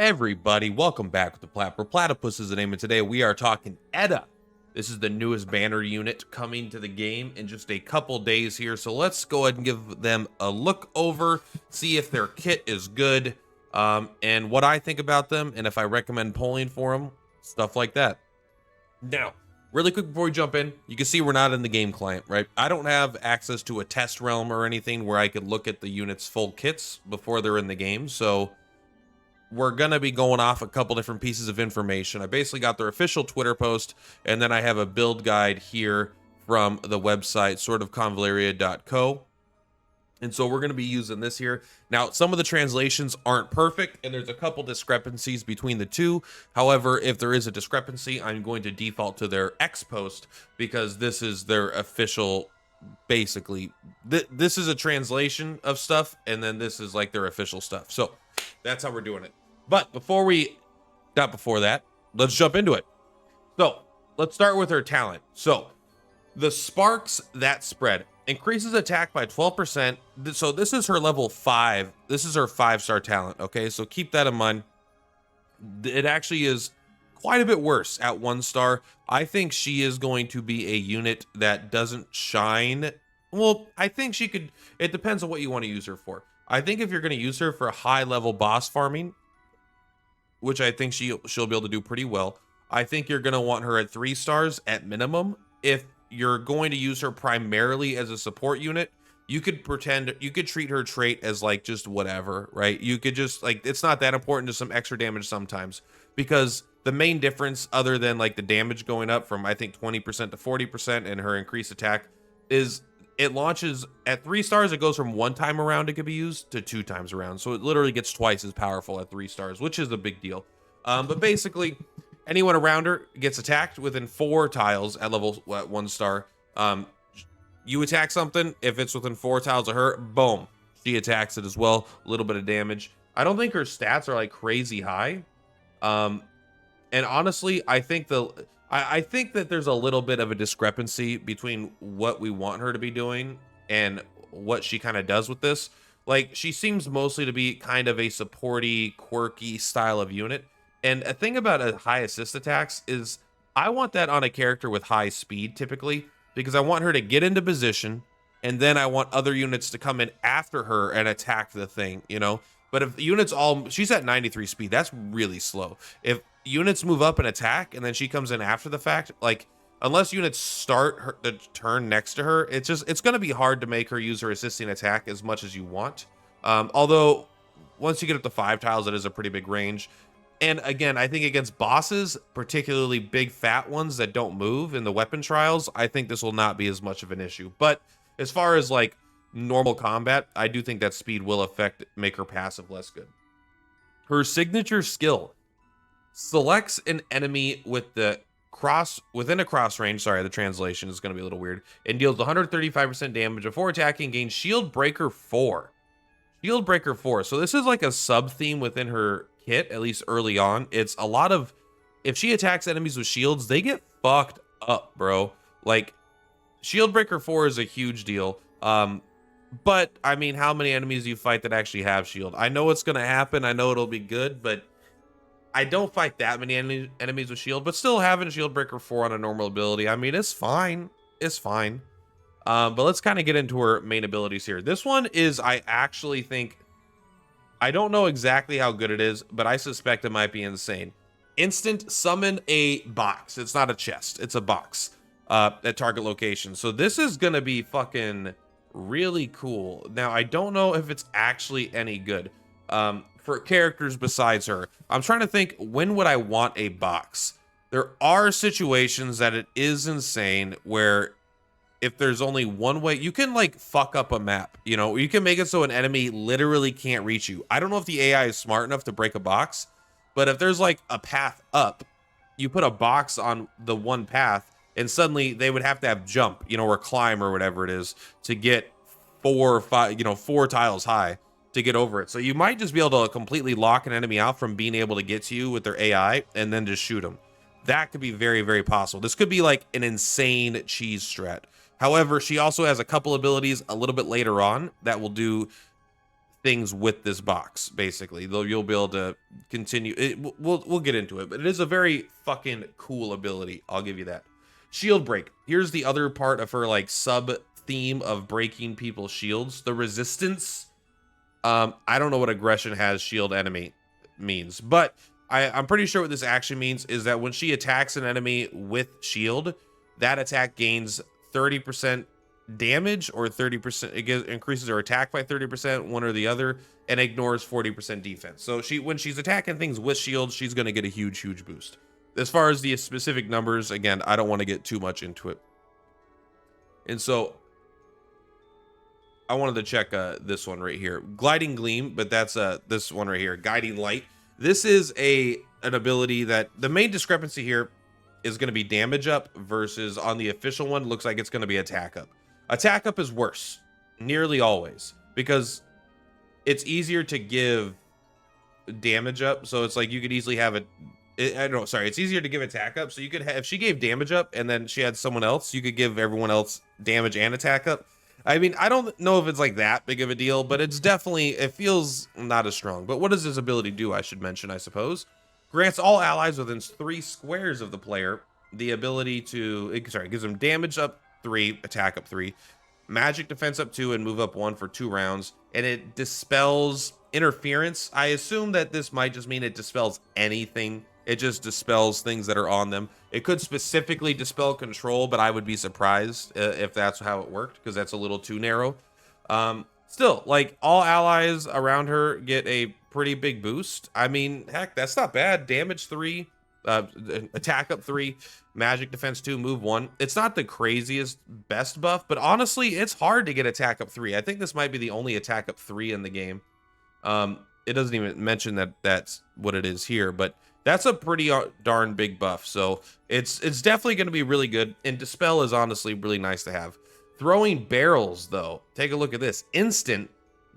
Everybody, welcome back with the Purplatypus is the name, and today we are talking Edda. This is the newest banner unit coming to the game in just a couple days here, so let's go ahead and give them a look over, see if their kit is good, and what I think about them, and if I recommend pulling for them, stuff like that. Now, really quick before we jump in, you can see we're not in the game client, right? I don't have access to a test realm or anything where I could look at the unit's full kits before they're in the game, so we're going to be going off a couple different pieces of information. I basically got their official Twitter post, and then I have a build guide here from the website, Convallaria.co. And so we're going to be using this here. Now, some of the translations aren't perfect, and there's a couple discrepancies between the two. However, if there is a discrepancy, I'm going to default to their X post because this is their official, basically. This is a translation of stuff, and then this is like their official stuff. So that's how we're doing it. But before that, let's jump into it. So let's start with her talent. So the sparks that spread increases attack by 12%. So this is her level 5. This is her 5-star talent. Okay, so keep that in mind. It actually is quite a bit worse at 1 star. I think she is going to be a unit that doesn't shine. Well, I think she could. It depends on what you want to use her for. I think if you're going to use her for high level boss farming, which I think she'll be able to do pretty well, I think you're going to want her at 3 stars at minimum. If you're going to use her primarily as a support unit, you could treat her trait as like just whatever, right? You could just like, it's not that important, to some extra damage sometimes, because the main difference other than like the damage going up from I think 20% to 40% and her increased attack is it launches at 3 stars. It goes from 1 time around it could be used to 2 times around. So it literally gets twice as powerful at 3 stars, which is a big deal. But basically, anyone around her gets attacked within 4 tiles at 1 star. You attack something, if it's within 4 tiles of her, boom, she attacks it as well. A little bit of damage. I don't think her stats are like crazy high. And honestly, I think that there's a little bit of a discrepancy between what we want her to be doing and what she kind of does with this. Like, she seems mostly to be kind of a supporty, quirky style of unit. And a thing about a high assist attacks is I want that on a character with high speed typically, because I want her to get into position, and then I want other units to come in after her and attack the thing, you know? But if the units she's at 93 speed, that's really slow. If units move up and attack, and then she comes in after the fact, like, unless units start the turn next to her, it's going to be hard to make her use her assisting attack as much as you want. Although, once you get up to 5 tiles, it is a pretty big range. And again, I think against bosses, particularly big fat ones that don't move in the weapon trials, I think this will not be as much of an issue. But as far as like normal combat, I do think that speed will make her passive less good. Her signature skill selects an enemy with within a cross range. Sorry, the translation is going to be a little weird. And deals 135% damage before attacking. Gains Shield Breaker 4. Shield Breaker 4. So this is like a sub theme within her kit, at least early on. It's a lot of, if she attacks enemies with shields, they get fucked up, bro. Like, Shield Breaker 4 is a huge deal. But I mean, how many enemies do you fight that actually have shield? I know it's gonna happen. I know it'll be good, but I don't fight that many enemies with shield. But still, having Shield Breaker 4 on a normal ability, I mean, it's fine. It's fine. But let's kind of get into her main abilities here. This one is, I actually think, I don't know exactly how good it is, but I suspect it might be insane. Instant summon a box. It's not a chest. It's a box at target location. So this is going to be fucking really cool. Now, I don't know if it's actually any good for characters besides her. I'm trying to think, when would I want a box? There are situations that it is insane where if there's only one way, you can like fuck up a map, you know, you can make it so an enemy literally can't reach you. I don't know if the AI is smart enough to break a box, but if there's like a path up, you put a box on the one path and suddenly they would have to have jump, you know, or climb or whatever it is to get 4 or 5, you know, 4 tiles high to get over it. So you might just be able to completely lock an enemy out from being able to get to you with their AI and then just shoot them. That could be very, very possible. This could be like an insane cheese strat. However, she also has a couple abilities a little bit later on that will do things with this box. Basically, though, you'll be able to continue. We'll get into it, but it is a very fucking cool ability. I'll give you that. Shield break. Here's the other part of her like sub theme of breaking people's shields. The resistance. I don't know what aggression has shield enemy means, but I'm pretty sure what this action means is that when she attacks an enemy with shield, that attack gains 30% damage or 30%. It increases her attack by 30%, one or the other, and ignores 40% defense. So when she's attacking things with shield, she's going to get a huge boost. As far as the specific numbers, again, I don't want to get too much into it. And so I wanted to check this one right here. Gliding Gleam, but that's this one right here, Guiding Light. This is an ability that the main discrepancy here is going to be damage up versus on the official one, looks like it's going to be attack up. Attack up is worse, nearly always, because it's easier to give damage up. So it's like you could easily have it's easier to give attack up. So you could have, if she gave damage up and then she had someone else, you could give everyone else damage and attack up. I mean, I don't know if it's like that big of a deal, but it's definitely, it feels not as strong. But what does this ability do, I should mention, I suppose? Grants all allies within 3 squares of the player the ability to, gives them damage up 3, attack up 3, magic defense up 2, and move up 1 for 2 rounds. And it dispels interference. I assume that this might just mean it dispels anything. It just dispels things that are on them. It could specifically dispel control, but I would be surprised if that's how it worked, because that's a little too narrow. Still, like, all allies around her get a pretty big boost. I mean, heck, that's not bad. Damage 3, attack up 3, magic defense 2, move 1. It's not the craziest best buff, but honestly, it's hard to get attack up 3. I think this might be the only attack up 3 in the game. It doesn't even mention that that's what it is here, but that's a pretty darn big buff. So it's definitely going to be really good. And Dispel is honestly really nice to have. Throwing barrels, though, take a look at this. Instant,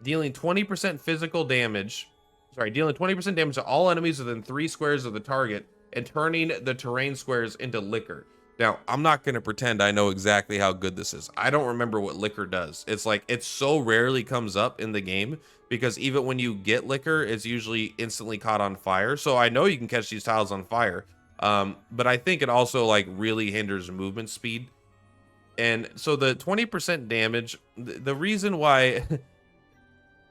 dealing 20% physical damage. Sorry, dealing 20% damage to all enemies within 3 squares of the target and turning the terrain squares into liquor. Now, I'm not going to pretend I know exactly how good this is. I don't remember what liquor does. It's like, it so rarely comes up in the game because even when you get liquor, it's usually instantly caught on fire. So I know you can catch these tiles on fire. But I think it also like really hinders movement speed. And so the 20% damage, the reason why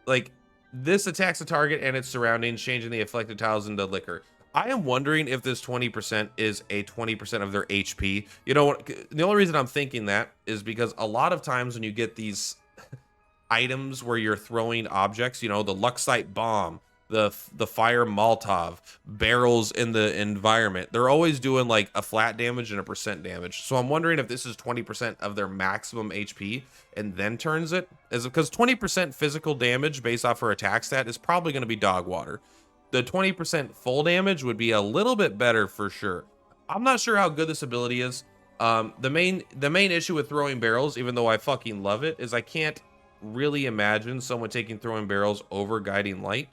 like this attacks the target and its surroundings, changing the afflicted tiles into liquor. I am wondering if this 20% is a 20% of their HP. You know what? The only reason I'm thinking that is because a lot of times when you get these items where you're throwing objects, you know, the Luxite bomb, the fire Molotov, barrels in the environment, they're always doing like a flat damage and a percent damage. So I'm wondering if this is 20% of their maximum HP and then turns it, as because 20% physical damage based off her attack stat is probably going to be dog water. The 20% full damage would be a little bit better for sure. I'm not sure how good this ability is. The main issue with throwing barrels, even though I fucking love it, is I can't really imagine someone taking throwing barrels over Guiding Light.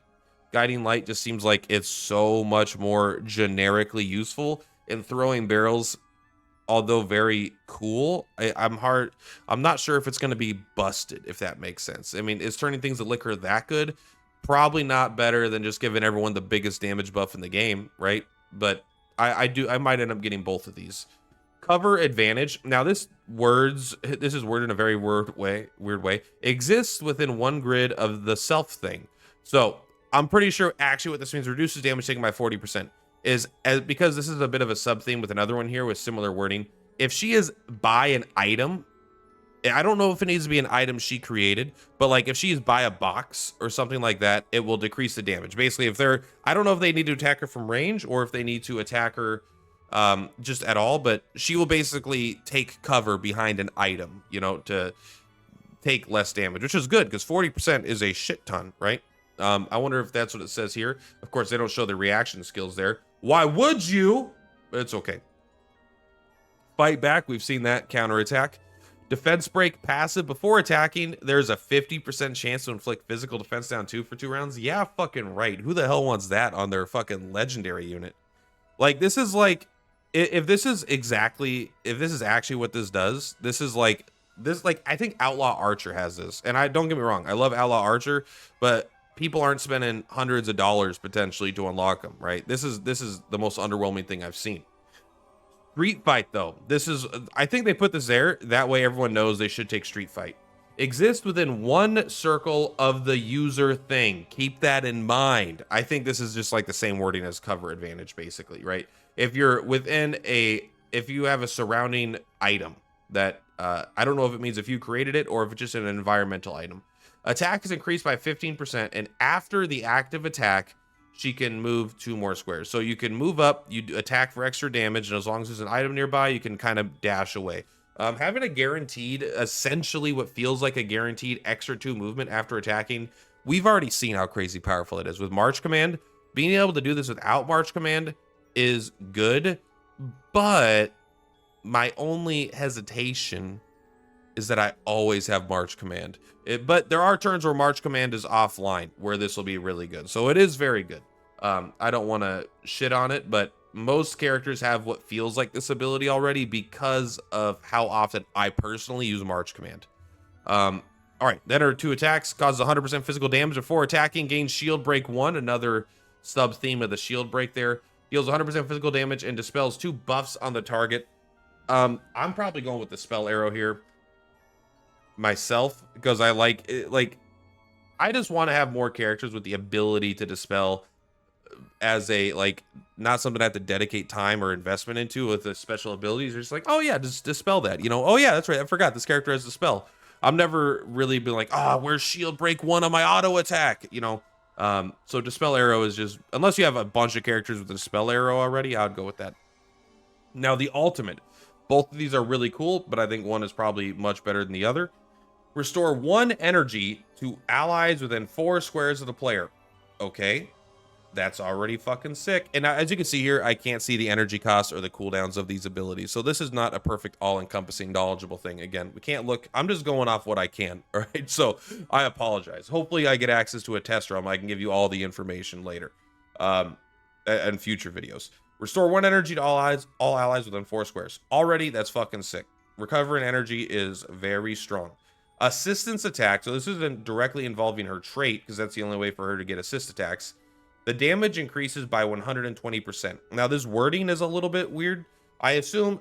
Guiding Light just seems like it's so much more generically useful, and throwing barrels, although very cool, I'm not sure if it's going to be busted, if that makes sense. I mean, is turning things to liquor that good? Probably not better than just giving everyone the biggest damage buff in the game, right? But I might end up getting both of these. Cover advantage. Now this is worded in a very weird way. Exists within 1 grid of the self thing. So I'm pretty sure actually what this means, reduces damage taken by 40%, is because this is a bit of a sub theme with another one here with similar wording. If she is by an item, I don't know if it needs to be an item she created, but like if she's by a box or something like that, it will decrease the damage. Basically, I don't know if they need to attack her from range or if they need to attack her just at all, but she will basically take cover behind an item, you know, to take less damage, which is good because 40% is a shit ton, right? I wonder if that's what it says here. Of course, they don't show the reaction skills there. Why would you? But it's okay. Fight back. We've seen that. Counterattack. Defense break passive. Before attacking, there's a 50% chance to inflict physical defense down 2 for 2 rounds. Yeah, fucking right. Who the hell wants that on their fucking legendary unit? Like, this is like, if this is actually what this does, this is like this, like, I think Outlaw Archer has this, and I don't get me wrong, I love Outlaw Archer, but people aren't spending hundreds of dollars potentially to unlock them, right? This is the most underwhelming thing I've seen. Street Fight, though, this is, I think they put this there that way everyone knows they should take Street Fight. Exist within one circle of the user thing. Keep that in mind. I think this is just like the same wording as cover advantage, basically, right? If you're within if you have a surrounding item that, I don't know if it means if you created it or if it's just an environmental item. Attack is increased by 15%, and after the active attack, she can move 2 more squares. So you can move up, you attack for extra damage, and as long as there's an item nearby, you can kind of dash away. Having a guaranteed, essentially what feels like a guaranteed extra 2 movement after attacking, we've already seen how crazy powerful it is. With March Command, being able to do this without March Command is good, but my only hesitation is that I always have March Command. But there are turns where March Command is offline, where this will be really good. So it is very good. I don't want to shit on it, but most characters have what feels like this ability already because of how often I personally use March Command. All right, then her 2 attacks, causes 100% physical damage before attacking, gains shield break 1, another sub theme of the shield break there. Deals 100% physical damage and dispels 2 buffs on the target. I'm probably going with the spell arrow here myself because I like it, I just want to have more characters with the ability to dispel as a, like, not something I have to dedicate time or investment into with the special abilities. They're just like, oh yeah, just dispel that, you know. Oh yeah, that's right, I forgot this character has a spell. I'm never really been like, where's shield break 1 on my auto attack, you know. So dispel arrow is just, unless you have a bunch of characters with a dispel arrow already, I would go with that. Now the ultimate, both of these are really cool, but I think one is probably much better than the other. Restore 1 energy to allies within 4 squares of the player. Okay, that's already fucking sick. And as you can see here, I can't see the energy costs or the cooldowns of these abilities. So this is not a perfect all-encompassing knowledgeable thing. Again, we can't look, I'm just going off what I can, all right? So I apologize. Hopefully I get access to a test ROM. I can give you all the information later and future videos. Restore 1 energy to all allies within 4 squares. Already, that's fucking sick. Recovering energy is very strong. Assistance attack, so this isn't directly involving her trait because that's the only way for her to get assist attacks. The damage increases by 120%. Now this wording is a little bit weird. I assume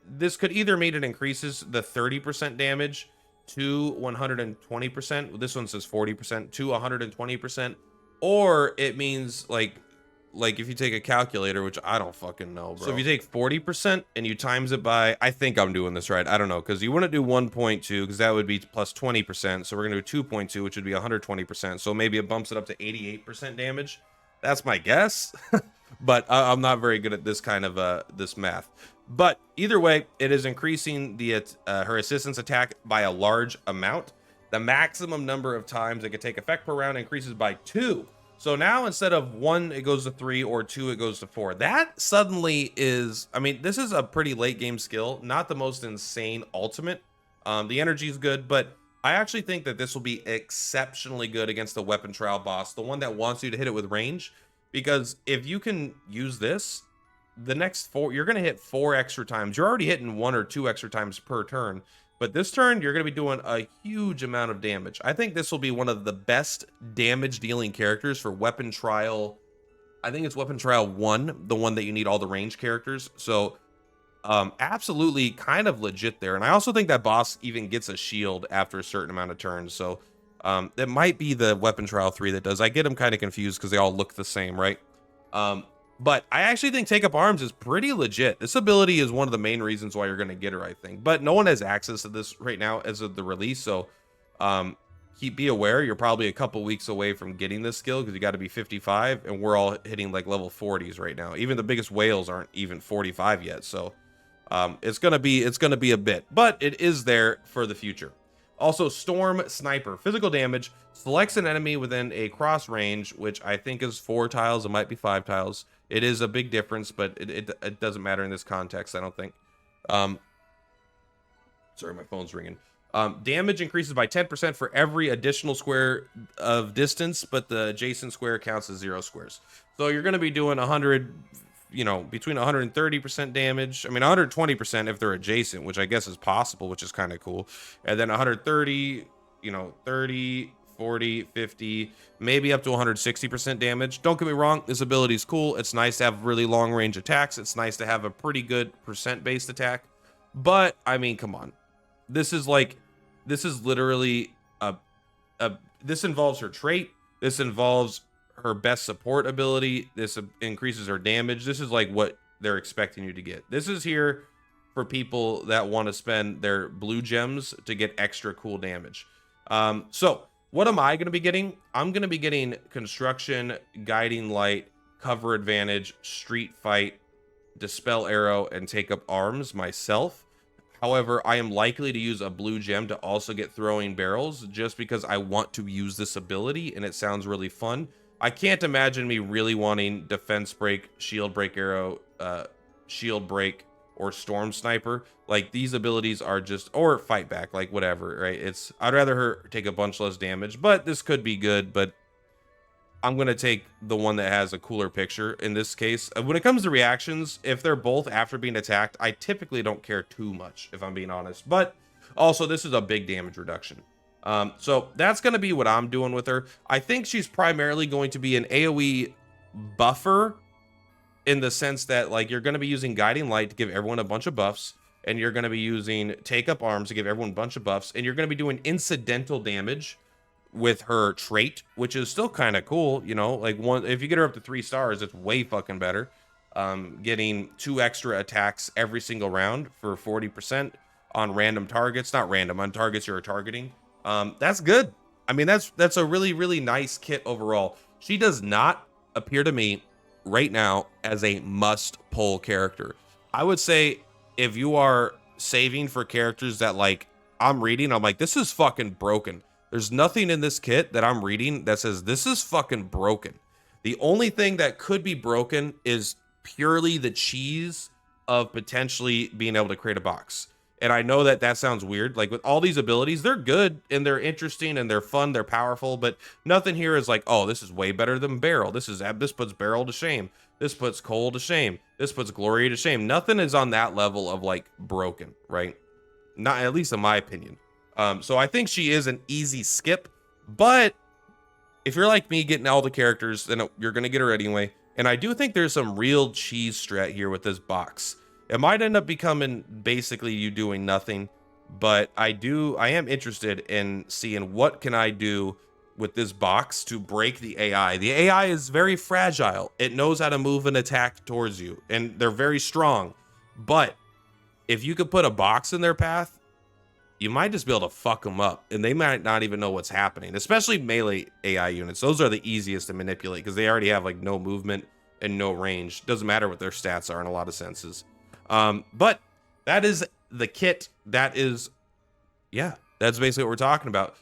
this could either mean it increases the 30% damage to 120%. This one says 40% to 120%, or it means like if you take a calculator, which I don't fucking know, bro. So if you take 40% and you times it by, I think I'm doing this right, I don't know, because you wouldn't do 1.2 because that would be plus 20%. So we're gonna do 2.2, which would be 120%. So maybe it bumps it up to 88% damage. That's my guess, but I'm not very good at this kind of this math. But either way, it is increasing the her assistance attack by a large amount. The maximum number of times it can take effect per round increases by 2. So now instead of 1, it goes to 3, or 2, it goes to 4. That suddenly is, I mean, this is a pretty late game skill, not the most insane ultimate. The energy is good, but I actually think that this will be exceptionally good against the weapon trial boss, the one that wants you to hit it with range, because if you can use this, the next 4, you're going to hit 4 extra times. You're already hitting 1 or 2 extra times per turn. But this turn, you're going to be doing a huge amount of damage. I think this will be one of the best damage-dealing characters for Weapon Trial. I think it's Weapon Trial 1, the one that you need all the range characters. So, absolutely kind of legit there. And I also think that boss even gets a shield after a certain amount of turns. So, it might be the Weapon Trial 3 that does. I get them kind of confused because they all look the same, right? But I actually think Take Up Arms is pretty legit. This ability is one of the main reasons why you're going to get her, I think. But no one has access to this right now as of the release, so be aware. You're probably a couple weeks away from getting this skill because you got to be 55, and we're all hitting like level 40s right now. Even the biggest whales aren't even 45 yet, so it's gonna be a bit, but it is there for the future. Also, Storm Sniper. Physical damage. Selects an enemy within a cross range, which I think is 4 tiles. It might be 5 tiles. It is a big difference, but it doesn't matter in this context, I don't think. Sorry, my phone's ringing. Damage increases by 10% for every additional square of distance, but the adjacent square counts as 0 squares. So you're going to be doing 100 you know, between 130% damage. I mean, 120% if they're adjacent, which I guess is possible, which is kind of cool. And then 130, you know, 30, 40, 50, maybe up to 160% damage. Don't get me wrong, this ability is cool. It's nice to have really long range attacks. It's nice to have a pretty good percent based attack. But I mean, come on. This is literally this involves her trait. This involves her best support ability. This increases her damage. This is like what they're expecting you to get. This is here for people that want to spend their blue gems to get extra cool damage. So what am I going to be getting? I'm going to be getting construction, guiding light, cover advantage, street fight, dispel arrow, and take up arms myself. However, I am likely to use a blue gem to also get throwing barrels just because I want to use this ability and it sounds really fun. I can't imagine me really wanting defense break, shield break arrow, shield break, or storm sniper. Like, these abilities are just, or fight back, like whatever, right? I'd rather her take a bunch less damage, but this could be good. But I'm going to take the one that has a cooler picture in this case. When it comes to reactions, if they're both after being attacked, I typically don't care too much, if I'm being honest. But also, this is a big damage reduction. So that's going to be what I'm doing with her. I think she's primarily going to be an AoE buffer in the sense that, like, you're going to be using Guiding Light to give everyone a bunch of buffs, and you're going to be using Take Up Arms to give everyone a bunch of buffs, and you're going to be doing incidental damage with her trait, which is still kind of cool, you know, like if you get her up to 3 stars, it's way fucking better. Getting 2 extra attacks every single round for 40% on random targets, not random, on targets you're targeting. That's good. I mean, that's a really, really nice kit overall. She does not appear to me right now as a must pull character. I would say if you are saving for characters that, like, I'm reading, I'm like, this is fucking broken. There's nothing in this kit that I'm reading that says this is fucking broken. The only thing that could be broken is purely the cheese of potentially being able to create a box. And I know that that sounds weird. Like, with all these abilities, they're good and they're interesting and they're fun, they're powerful, but nothing here is like, oh, this is way better than Barrel. This puts Barrel to shame. This puts Cole to shame. This puts Gloria to shame. Nothing is on that level of, like, broken, right? Not, at least in my opinion. So I think she is an easy skip, but if you're like me getting all the characters, then you're going to get her anyway. And I do think there's some real cheese strat here with this box. It might end up becoming basically you doing nothing, but I am interested in seeing what can I do with this box to break the AI. The AI is very fragile. It knows how to move and attack towards you, and they're very strong. But if you could put a box in their path, you might just be able to fuck them up, and they might not even know what's happening, especially melee AI units. Those are the easiest to manipulate because they already have, like, no movement and no range. Doesn't matter what their stats are in a lot of senses. But that is the kit. That is, yeah, that's basically what we're talking about.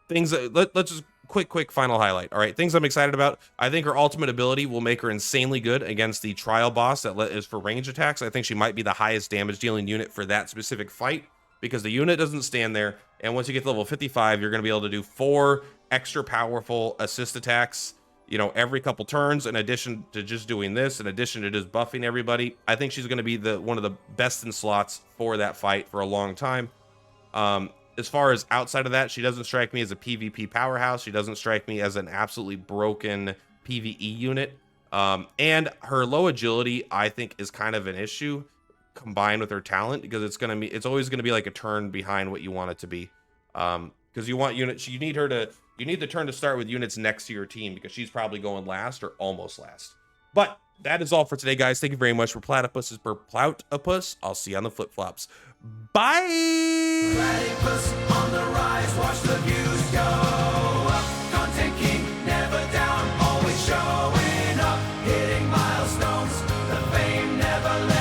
Things that, let's just quick final highlight. All right, things I'm excited about. I think her ultimate ability will make her insanely good against the trial boss that is for range attacks. I think she might be the highest damage dealing unit for that specific fight, because the unit doesn't stand there, and once you get to level 55, you're going to be able to do 4 extra powerful assist attacks, you know, every couple turns, in addition to just doing this, in addition to just buffing everybody. I think she's going to be one of the best in slots for that fight for a long time. As far as outside of that, she doesn't strike me as a PvP powerhouse. She doesn't strike me as an absolutely broken PvE unit. And her low agility, I think, is kind of an issue, combined with her talent, because it's always going to be like a turn behind what you want it to be, because you want units, you need the turn to start with units next to your team, because she's probably going last or almost last. But that is all for today, guys. Thank you very much. Purplatypus is Purplatypus. I'll see you on the flip-flops. Bye. Platypus on the rise, watch the views go up. Content king, never down, always showing up, hitting milestones, the fame never